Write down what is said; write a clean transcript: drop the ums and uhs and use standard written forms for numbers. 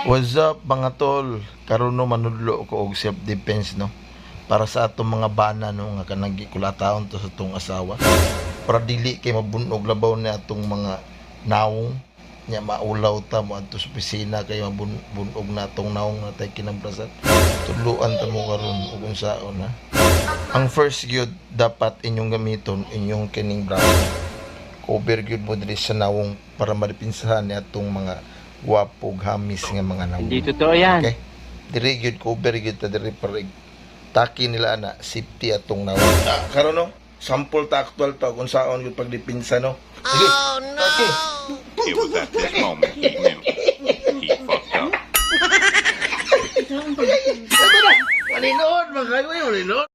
What's up mga tol? Karon no manudlo ko og self defense no. Para sa atong mga bana no nga kanang gikulataon to sa tong asawa. Para dili kay mabunog labaw ni atong mga nawong nya maulaw ta mo adto sa opisina kay mabunog na atong nawong nga tay kinabrasan. Tudluan ta mo karon ug unsaon ha. Ang first gyud dapat inyong gamiton inyong kining braso. Cover gyud mo diri sa nawong para madipinsahan ni atong mga guwapog hamis nga mga nawong. Hindi totoo yan. Okay? Diri gyud cover gyud ta diri parig taki nila ana safety atong nawong. Karon no, sample ta actual ta kung saon gyud pagdipinsa no. Sige. Oh no. Okay. It was at this moment he knew. He fucked up. Malinood, mga kayo, malinood.